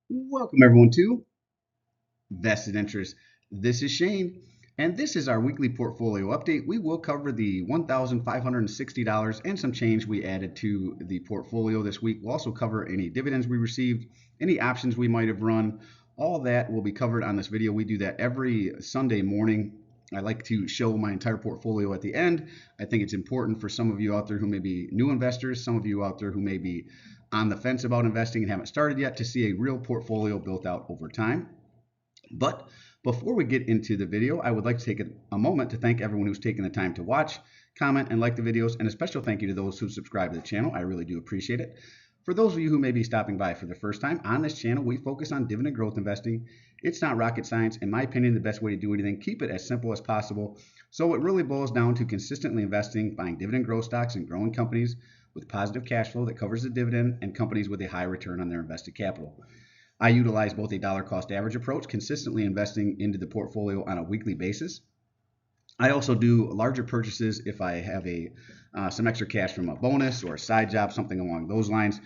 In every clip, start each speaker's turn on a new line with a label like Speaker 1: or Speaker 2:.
Speaker 1: Welcome everyone to Vested Interest. This is Shane, and this is our weekly portfolio update. We will cover the $1,560 and some change we added to the portfolio this week. We'll also cover any dividends we received, any options we might have run. All that will be covered on this video. We do that every Sunday morning. I like to show my entire portfolio at the end. I think it's important for some of you out there who may be new investors, some of you out there who may be on the fence about investing and haven't started yet, to see a real portfolio built out over time. But before we get into the video, I would like to take a moment to thank everyone who's taken the time to watch, comment, and like the videos, and a special thank you to those who subscribe to the channel. I really do appreciate it. For those of you who may be stopping by for the first time, on this channel, we focus on dividend growth investing. It's not rocket science. In my opinion, the best way to do anything, keep it as simple as possible. So it really boils down to consistently investing, buying dividend growth stocks and growing companies with positive cash flow that covers the dividend, and companies with a high return on their invested capital. I utilize both a dollar cost average approach, consistently investing into the portfolio on a weekly basis. I also do larger purchases if I have some extra cash from a bonus or a side job, something along those lines.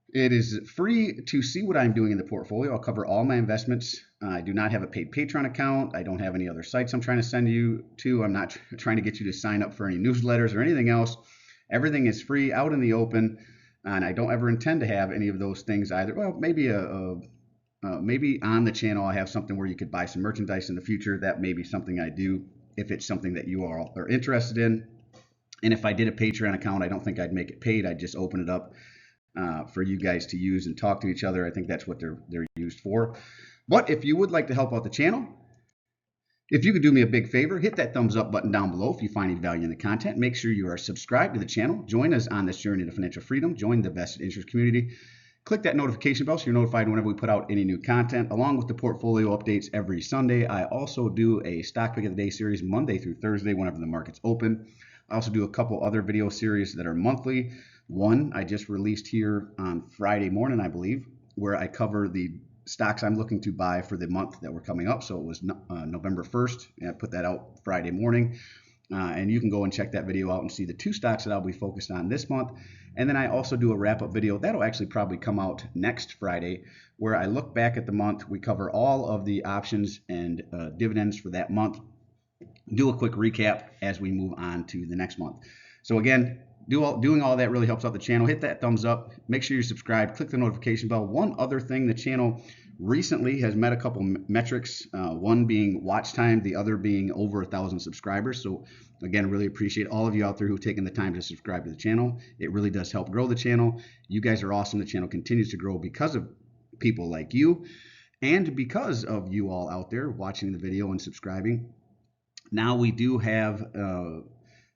Speaker 1: It is free to see what I'm doing in the portfolio. I'll cover all my investments. I do not have a paid Patreon account. I don't have any other sites I'm trying to send you to. I'm not trying to get you to sign up for any newsletters or anything else. Everything is free, out in the open, and I don't ever intend to have any of those things either. Well, maybe on the channel I have something where you could buy some merchandise in the future. That may be something I do if it's something that you all are interested in. And if I did a Patreon account, I don't think I'd make it paid. I'd just open it up for you guys to use and talk to each other. I think that's what they're used for. But if you would like to help out the channel, if you could do me a big favor, hit that thumbs up button down below if you find any value in the content. Make sure you are subscribed to the channel. Join us on this journey to financial freedom. Join the Vested Interest community. Click that notification bell so you're notified whenever we put out any new content, along with the portfolio updates every Sunday. I also do a stock pick of the day series Monday through Thursday whenever the market's open. I also do a couple other video series that are monthly. One I just released here on Friday morning, I believe, where I cover the stocks I'm looking to buy for the month that we're coming up. So it was November 1st, and I put that out Friday morning. And you can go and check that video out and see the two stocks that I'll be focused on this month. And then I also do a wrap-up video that'll actually probably come out next Friday, where I look back at the month. We cover all of the options and dividends for that month, do a quick recap as we move on to the next month. So again, doing all that really helps out the channel. Hit that thumbs up. Make sure you're subscribed. Click the notification bell. One other thing, the channel recently has met a couple metrics, one being watch time, the other being over 1,000 subscribers. So again, really appreciate all of you out there who've taken the time to subscribe to the channel. It really does help grow the channel. You guys are awesome. The channel continues to grow because of people like you, and because of you all out there watching the video and subscribing. Now we do have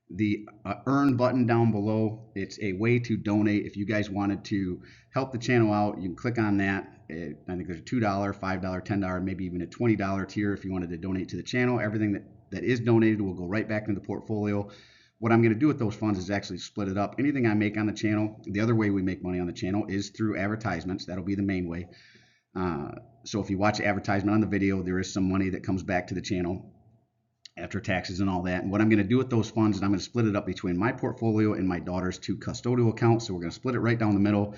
Speaker 1: the earn button down below. It's a way to donate. If you guys wanted to help the channel out, you can click on that. I think there's a $2, $5, $10, maybe even a $20 tier if you wanted to donate to the channel. Everything that is donated will go right back into the portfolio. What I'm going to do with those funds is actually split it up. Anything I make on the channel, the other way we make money on the channel is through advertisements. That'll be the main way. So if you watch advertisement on the video, there is some money that comes back to the channel after taxes and all that. And what I'm going to do with those funds is I'm going to split it up between my portfolio and my daughter's two custodial accounts. So we're going to split it right down the middle,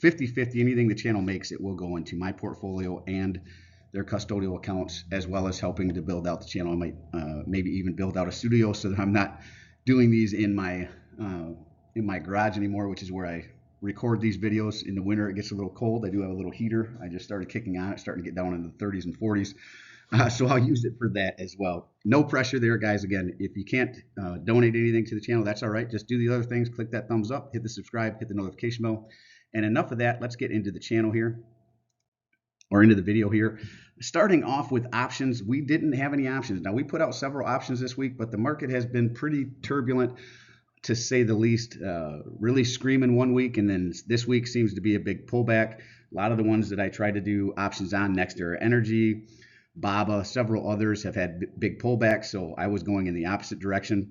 Speaker 1: 50-50. Anything the channel makes, it will go into my portfolio and their custodial accounts, as well as helping to build out the channel. I might maybe even build out a studio so that I'm not doing these in my garage anymore, which is where I record these videos. In the winter, it gets a little cold. I do have a little heater. I just started kicking on it, starting to get down into the 30s and 40s. So I'll use it for that as well. No pressure there, guys. Again, if you can't donate anything to the channel, that's all right. Just do the other things. Click that thumbs up, hit the subscribe, hit the notification bell. And enough of that. Let's get into the channel here, or into the video here. Starting off with options, we didn't have any options. Now, we put out several options this week, but the market has been pretty turbulent, to say the least. Really screaming one week, and then this week seems to be a big pullback. A lot of the ones that I tried to do options on, NextEra Energy, BABA, several others have had big pullbacks, so I was going in the opposite direction,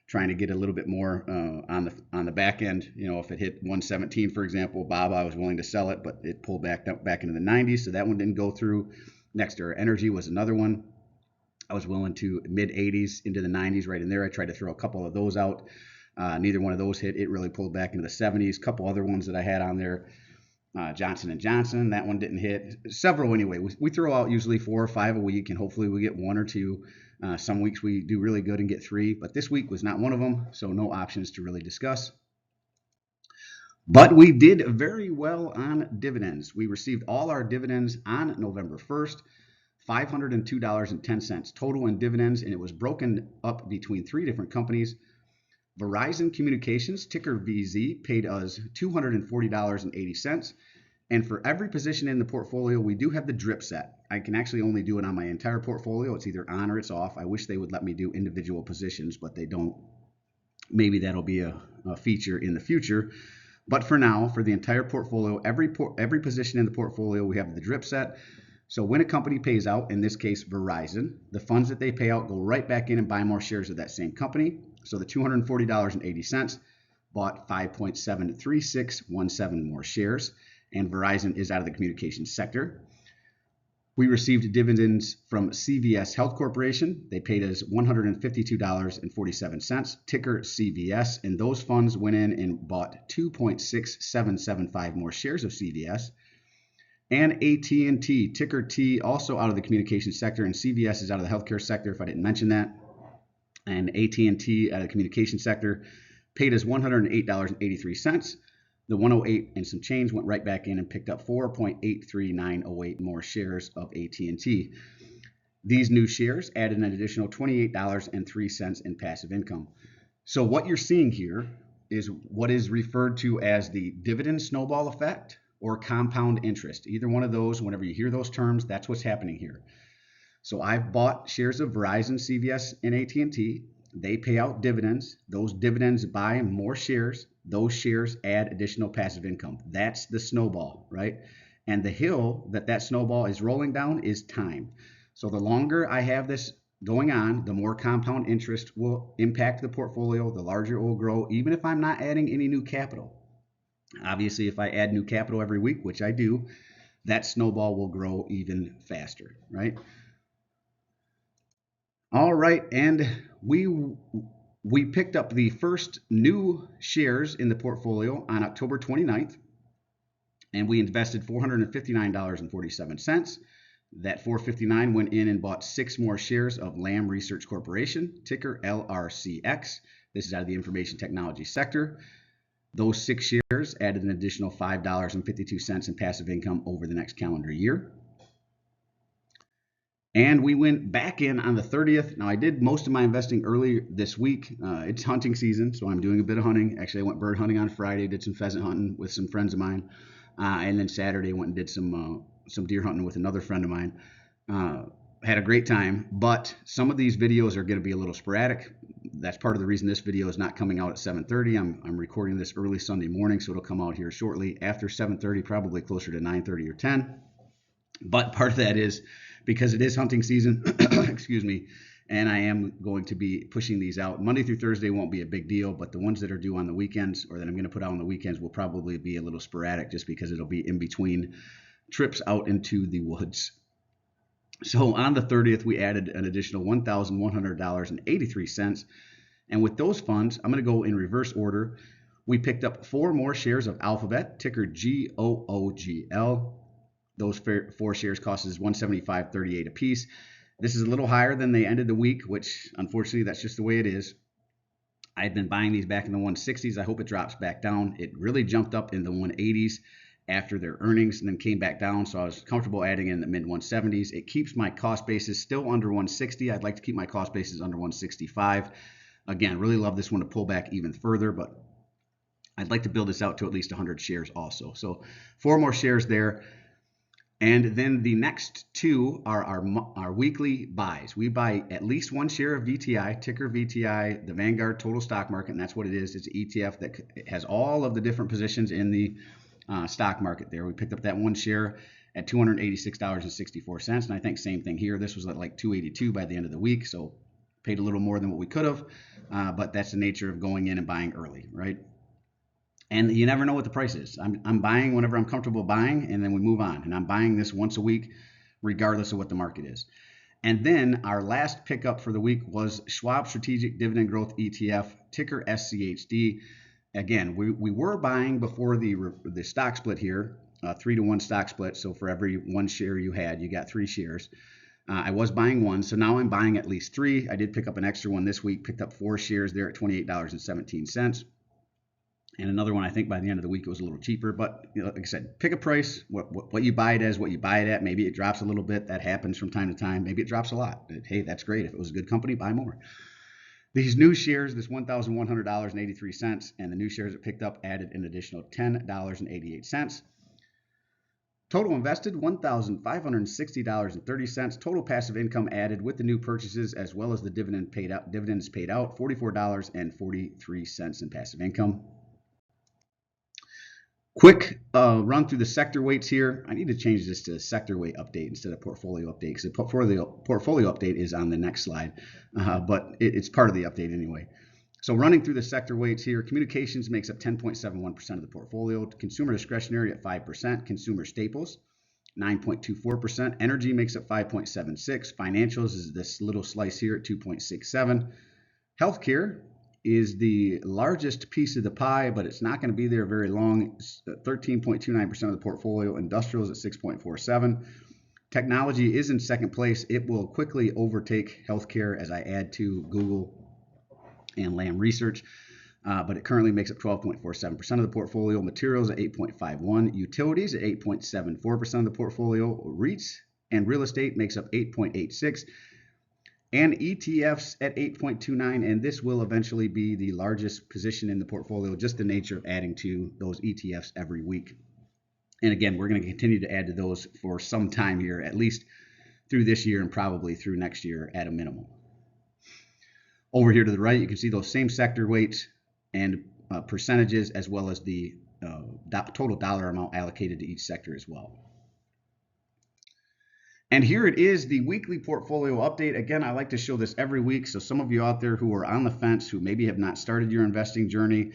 Speaker 1: trying to get a little bit more on the back end. You know, if it hit 117, for example, BABA, I was willing to sell it, but it pulled back into the 90s, so that one didn't go through. NextEra Energy was another one. I was willing to mid 80s into the 90s, right in there. I tried to throw a couple of those out. Neither one of those hit. It really pulled back into the 70s. A couple other ones that I had on there Johnson & Johnson, that one didn't hit. Several anyway. We throw out usually 4 or 5 a week, and hopefully we get 1 or 2. Some weeks we do really good and get 3, but this week was not one of them, so no options to really discuss. But we did very well on dividends. We received all our dividends on November 1st, $502.10 total in dividends, and it was broken up between 3 different companies. Verizon Communications, ticker VZ, paid us $240.80. And for every position in the portfolio, we do have the drip set. I can actually only do it on my entire portfolio. It's either on or it's off. I wish they would let me do individual positions, but they don't. Maybe that'll be a feature in the future. But for now, for the entire portfolio, every position in the portfolio, we have the drip set. So when a company pays out, in this case Verizon, the funds that they pay out go right back in and buy more shares of that same company. So the $240.80 bought 5.73617 more shares, and Verizon is out of the communications sector. We received dividends from CVS Health Corporation. They paid us $152.47, ticker CVS, and those funds went in and bought 2.6775 more shares of CVS. And AT&T, ticker T, also out of the communications sector, and CVS is out of the healthcare sector, if I didn't mention that. And AT&T out of the communications sector paid us $108.83. The 108 and some change went right back in and picked up 4.83908 more shares of AT&T. These new shares added an additional $28.03 in passive income. So what you're seeing here is what is referred to as the dividend snowball effect or compound interest. Either one of those, whenever you hear those terms, that's what's happening here. So I've bought shares of Verizon, CVS, and AT&T. They pay out dividends. Those dividends buy more shares. Those shares add additional passive income. That's the snowball, right? And the hill that snowball is rolling down is time. So the longer I have this going on, the more compound interest will impact the portfolio, the larger it will grow, even if I'm not adding any new capital. Obviously, if I add new capital every week, which I do, that snowball will grow even faster, right? All right, and we picked up the first new shares in the portfolio on October 29th, and we invested $459.47. That $459 went in and bought 6 more shares of Lam Research Corporation, ticker LRCX. This is out of the information technology sector. Those 6 shares added an additional $5.52 in passive income over the next calendar year. And we went back in on the 30th. Now, I did most of my investing early this week. It's hunting season, so I'm doing a bit of hunting. Actually, I went bird hunting on Friday, did some pheasant hunting with some friends of mine. And then Saturday, went and did some deer hunting with another friend of mine. Had a great time, but some of these videos are going to be a little sporadic. That's part of the reason this video is not coming out at 7:30. I'm recording this early Sunday morning, so it'll come out here shortly after 7:30, probably closer to 9:30 or 10. But part of that is because it is hunting season, excuse me, and I am going to be pushing these out. Monday through Thursday won't be a big deal, but the ones that are due on the weekends or that I'm going to put out on the weekends will probably be a little sporadic just because it'll be in between trips out into the woods. So on the 30th, we added an additional $1,100.83. And with those funds, I'm going to go in reverse order. We picked up 4 more shares of Alphabet, ticker GOOGL. Those 4 shares cost us $175.38 a piece. This is a little higher than they ended the week, which unfortunately that's just the way it is. I've been buying these back in the 160s. I hope it drops back down. It really jumped up in the 180s after their earnings and then came back down. So I was comfortable adding in the mid 170s. It keeps my cost basis still under 160. I'd like to keep my cost basis under 165. Again, really love this one to pull back even further, but I'd like to build this out to at least 100 shares also. So 4 more shares there. And then the next 2 are our weekly buys. We buy at least 1 share of VTI, ticker VTI, the Vanguard Total Stock Market, and that's what it is. It's an ETF that has all of the different positions in the stock market there. We picked up that 1 share at $286.64, and I think same thing here. This was at like $282 by the end of the week, so paid a little more than what we could have, but that's the nature of going in and buying early, right? And you never know what the price is. I'm buying whenever I'm comfortable buying, and then we move on. And I'm buying this once a week, regardless of what the market is. And then our last pickup for the week was Schwab Strategic Dividend Growth ETF, ticker SCHD. Again, we were buying before the stock split here, 3-to-1 stock split. So for every one share you had, you got 3 shares. I was buying one, so now I'm buying at least 3. I did pick up an extra one this week, picked up 4 shares there at $28.17. And another one, I think by the end of the week, it was a little cheaper. But like I said, pick a price, what you buy it as, what you buy it at. Maybe it drops a little bit. That happens from time to time. Maybe it drops a lot. Hey, that's great. If it was a good company, buy more. These new shares, this $1,100.83, and the new shares it picked up added an additional $10.88. Total invested $1,560.30. Total passive income added with the new purchases as well as the dividends paid out, $44.43 in passive income. Quick run through the sector weights here. I need to change this to sector weight update instead of portfolio update, because the portfolio update is on the next slide, but it's part of the update anyway. So running through the sector weights here, communications makes up 10.71% of the portfolio, consumer discretionary at 5%, consumer staples 9.24%, energy makes up 5.76%, financials is this little slice here at 2.67%, healthcare is the largest piece of the pie, but it's not going to be there very long. 13.29% of the portfolio. Industrials at 6.47%. Technology is in second place. It will quickly overtake healthcare as I add to Google and Lam Research, but it currently makes up 12.47% of the portfolio. Materials at 8.51%. Utilities at 8.74% of the portfolio. REITs and real estate makes up 8.86%. And ETFs at 8.29%, and this will eventually be the largest position in the portfolio, just the nature of adding to those ETFs every week. And again, we're going to continue to add to those for some time here, at least through this year and probably through next year at a minimum. Over here to the right, you can see those same sector weights and percentages, as well as the total dollar amount allocated to each sector as well. And here it is, the weekly portfolio update. Again, I like to show this every week, so some of you out there who are on the fence, who maybe have not started your investing journey,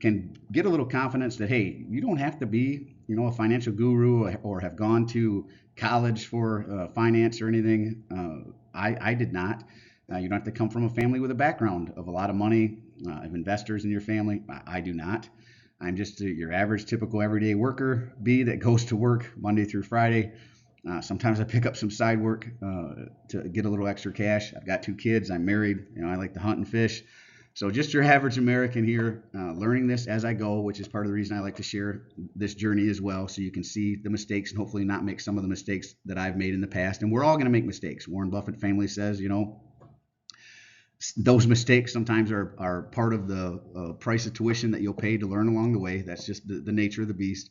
Speaker 1: can get a little confidence that, hey, you don't have to be, a financial guru or have gone to college for finance or anything. I did not. You don't have to come from a family with a background of a lot of money, of investors in your family. I do not. I'm just your average, typical, everyday worker bee that goes to work Monday through Friday. Sometimes I pick up some side work to get a little extra cash. I've got 2 kids. I'm married. I like to hunt and fish. So just your average American here, learning this as I go, which is part of the reason I like to share this journey as well, so you can see the mistakes and hopefully not make some of the mistakes that I've made in the past. And we're all going to make mistakes. Warren Buffett family says, those mistakes sometimes are part of the price of tuition that you'll pay to learn along the way. That's just the nature of the beast.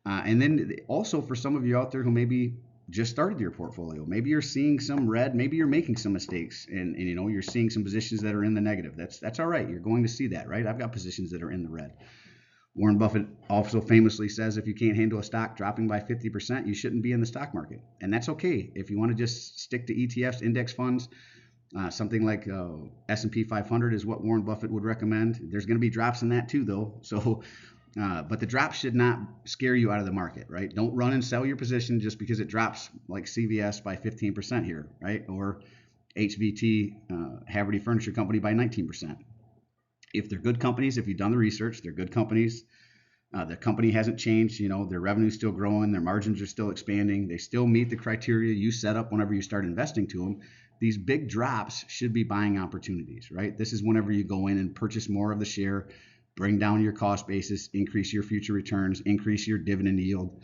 Speaker 1: And then also for some of you out there who maybe just started your portfolio, maybe you're seeing some red, maybe you're making some mistakes, and you're seeing some positions that are in the negative. That's all right. You're going to see that, right? I've got positions that are in the red. Warren Buffett also famously says if you can't handle a stock dropping by 50%, you shouldn't be in the stock market. And that's okay. If you want to just stick to ETFs, index funds, something like S&P 500 is what Warren Buffett would recommend. There's going to be drops in that too, though. So but the drop should not scare you out of the market, right? Don't run and sell your position just because it drops like CVS by 15% here, right? Or HVT, Haverty Furniture Company, by 19%. If they're good companies, if you've done the research, they're good companies. The company hasn't changed. Their revenue's still growing. Their margins are still expanding. They still meet the criteria you set up whenever you start investing to them. These big drops should be buying opportunities, right? This is whenever you go in and purchase more of the share, bring down your cost basis, increase your future returns, increase your dividend yield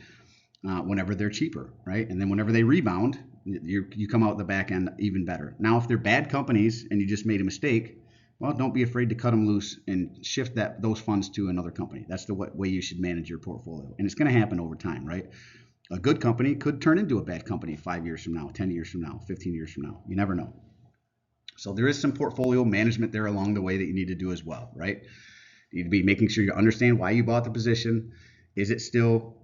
Speaker 1: whenever they're cheaper, right? And then whenever they rebound, you come out the back end even better. Now, if they're bad companies and you just made a mistake, well, don't be afraid to cut them loose and shift those funds to another company. That's the way you should manage your portfolio. And it's going to happen over time, right? A good company could turn into a bad company 5 years from now, 10 years from now, 15 years from now. You never know. So there is some portfolio management there along the way that you need to do as well, right? You need to be making sure you understand why you bought the position. Does it still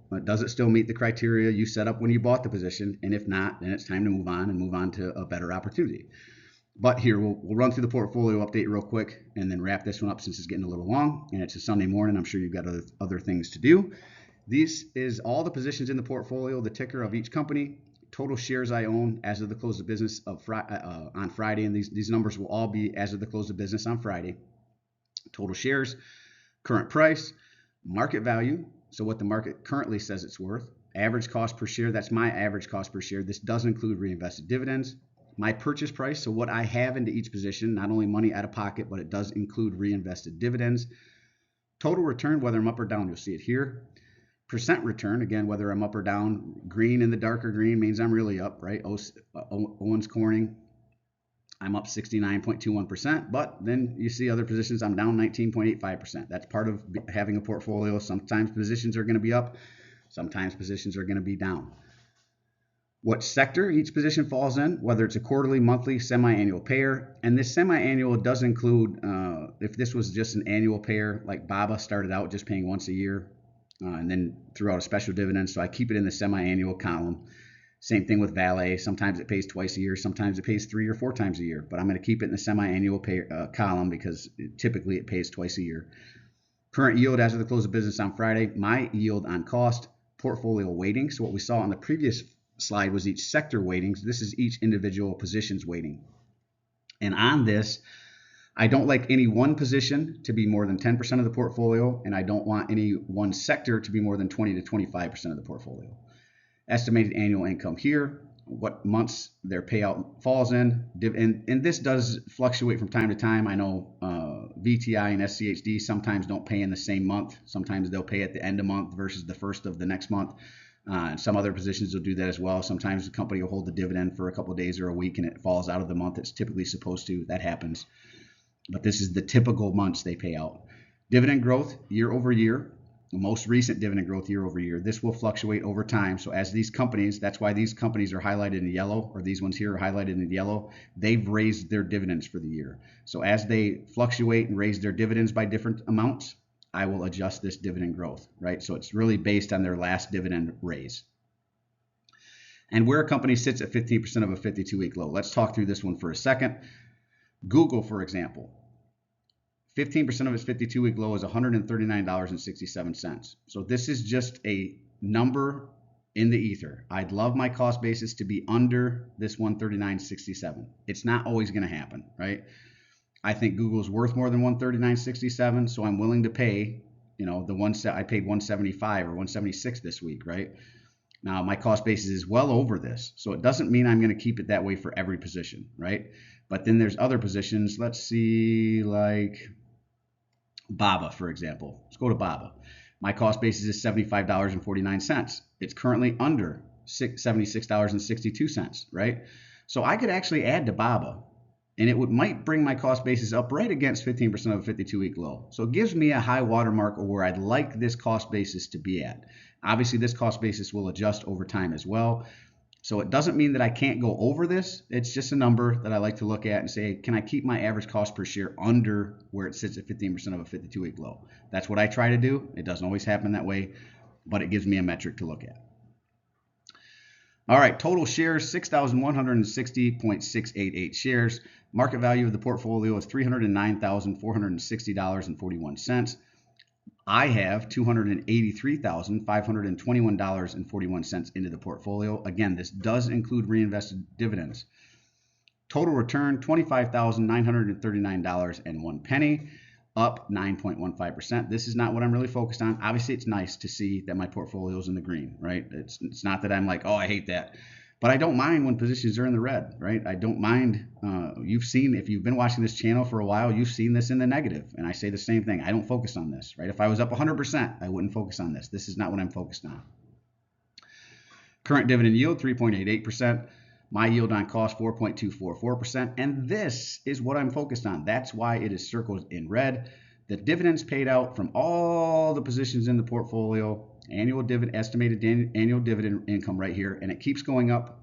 Speaker 1: meet the criteria you set up when you bought the position? And if not, then it's time to move on to a better opportunity. But here, we'll run through the portfolio update real quick and then wrap this one up since it's getting a little long and it's a Sunday morning. I'm sure you've got other things to do. This is all the positions in the portfolio, the ticker of each company, total shares I own as of the close of business on Friday. And these numbers will all be as of the close of business on Friday. Total shares, current price, market value, so what the market currently says it's worth. Average cost per share, that's my average cost per share. This does include reinvested dividends. My purchase price, so what I have into each position, not only money out of pocket, but it does include reinvested dividends. Total return, whether I'm up or down, you'll see it here. Percent return, again, whether I'm up or down. Green in the darker green means I'm really up, right? Owens Corning, I'm up 69.21%, but then you see other positions, I'm down 19.85%. That's part of having a portfolio. Sometimes positions are going to be up, sometimes positions are going to be down. What sector each position falls in, whether it's a quarterly, monthly, semi-annual payer. And this semi-annual does include, if this was just an annual payer, like BABA started out just paying once a year and then threw out a special dividend. So I keep it in the semi-annual column. Same thing with Valet. Sometimes it pays twice a year. Sometimes it pays 3 or 4 times a year. But I'm going to keep it in the semi-annual column because typically it pays twice a year. Current yield as of the close of business on Friday. My yield on cost, portfolio weighting. So what we saw on the previous slide was each sector weightings. This is each individual position's weighting. And on this, I don't like any one position to be more than 10% of the portfolio, and I don't want any one sector to be more than 20 to 25% of the portfolio. Estimated annual income here, what months their payout falls in, and this does fluctuate from time to time. I know VTI and SCHD sometimes don't pay in the same month. Sometimes they'll pay at the end of month versus the first of the next month. And some other positions will do that as well. Sometimes the company will hold the dividend for a couple of days or a week and it falls out of the month it's typically supposed to. That happens. But this is the typical months they pay out. Dividend growth year over year, the most recent dividend growth year over year. This will fluctuate over time. So as these companies, that's why these companies are highlighted in yellow, or these ones here are highlighted in yellow. They've raised their dividends for the year. So as they fluctuate and raise their dividends by different amounts, I will adjust this dividend growth, right? So it's really based on their last dividend raise. And where a company sits at 15% of a 52-week low. Let's talk through this one for a second. Google, for example, 15% of its 52-week low is $139.67. So this is just a number in the ether. I'd love my cost basis to be under this $139.67. It's not always going to happen, right? I think Google's worth more than $139.67, so I'm willing to pay, I paid $175 or $176 this week, right? Now my cost basis is well over this, so it doesn't mean I'm going to keep it that way for every position, right? But then there's other positions. Let's see, like BABA, for example. Let's go to BABA. My cost basis is $75.49. It's currently under $76.62, right? So I could actually add to BABA, and it might bring my cost basis up right against 15% of a 52-week low. So it gives me a high watermark of where I'd like this cost basis to be at. Obviously, this cost basis will adjust over time as well. So it doesn't mean that I can't go over this. It's just a number that I like to look at and say, can I keep my average cost per share under where it sits at 15% of a 52-week low? That's what I try to do. It doesn't always happen that way, but it gives me a metric to look at. All right, total shares, 6,160.688 shares. Market value of the portfolio is $309,460.41. I have $283,521.41 into the portfolio. Again, this does include reinvested dividends. Total return, $25,939.01, up 9.15%. This is not what I'm really focused on. Obviously, it's nice to see that my portfolio is in the green, right? It's not that I'm like, oh, I hate that. But I don't mind when positions are in the red, right? I don't mind. If you've been watching this channel for a while, you've seen this in the negative. And I say the same thing. I don't focus on this, right? If I was up 100%, I wouldn't focus on this. This is not what I'm focused on. Current dividend yield, 3.88%. My yield on cost, 4.244%. And this is what I'm focused on. That's why it is circled in red. The dividends paid out from all the positions in the portfolio, estimated annual dividend income right here, and it keeps going up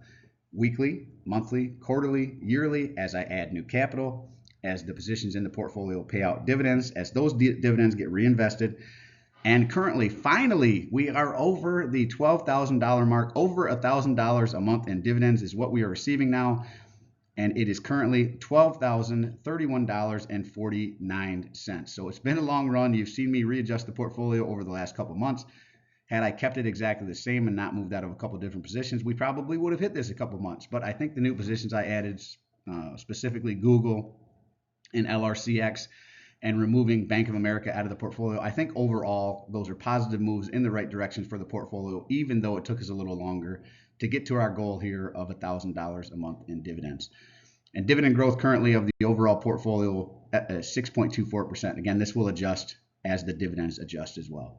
Speaker 1: weekly, monthly, quarterly, yearly as I add new capital, as the positions in the portfolio pay out dividends, as those dividends get reinvested. And currently, finally, we are over the $12,000 mark. Over $1,000 a month in dividends is what we are receiving now. And it is currently $12,031.49. So it's been a long run. You've seen me readjust the portfolio over the last couple months. Had I kept it exactly the same and not moved out of a couple different positions, we probably would have hit this a couple months. But I think the new positions I added, specifically Google and LRCX, and removing Bank of America out of the portfolio. I think overall those are positive moves in the right direction for the portfolio, even though it took us a little longer to get to our goal here of $1,000 a month in dividends. And dividend growth currently of the overall portfolio at 6.24%. Again, this will adjust as the dividends adjust as well.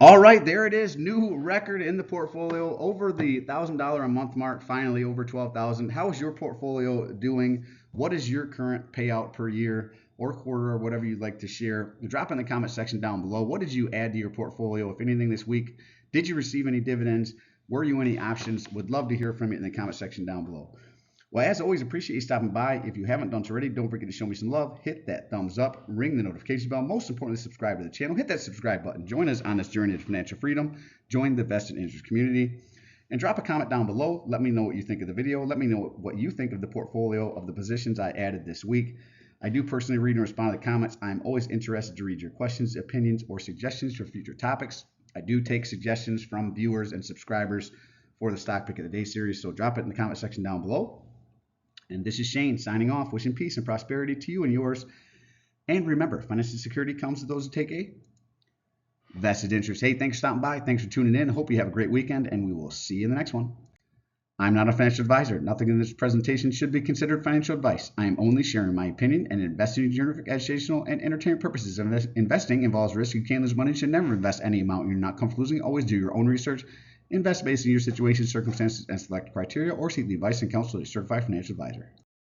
Speaker 1: All right, there it is. New record in the portfolio over the $1,000 a month mark, finally over 12,000. How is your portfolio doing? What is your current payout per year or quarter or whatever you'd like to share? Drop in the comment section down below. What did you add to your portfolio, if anything, this week? Did you receive any dividends? Were you any options? Would love to hear from you in the comment section down below. Well, as always, appreciate you stopping by. If you haven't done so already, don't forget to show me some love. Hit that thumbs up, ring the notification bell. Most importantly, subscribe to the channel. Hit that subscribe button. Join us on this journey to financial freedom. Join the vested interest community. And drop a comment down below. Let me know what you think of the video. Let me know what you think of the portfolio, of the positions I added this week. I do personally read and respond to the comments. I'm always interested to read your questions, opinions, or suggestions for future topics. I do take suggestions from viewers and subscribers for the Stock Pick of the Day series, so drop it in the comment section down below. And this is Shane signing off, wishing peace and prosperity to you and yours. And remember, financial security comes to those who take a vested interest. Hey, thanks for stopping by. Thanks for tuning in. I hope you have a great weekend, and we will see you in the next one. I'm not a financial advisor. Nothing in this presentation should be considered financial advice. I am only sharing my opinion and investing in educational and entertainment purposes. Investing involves risk. You can lose money. You should never invest any amount you're not comfortable losing. Always do your own research. Invest based on your situation, circumstances, and select criteria, or seek the advice and counsel of a certified financial advisor.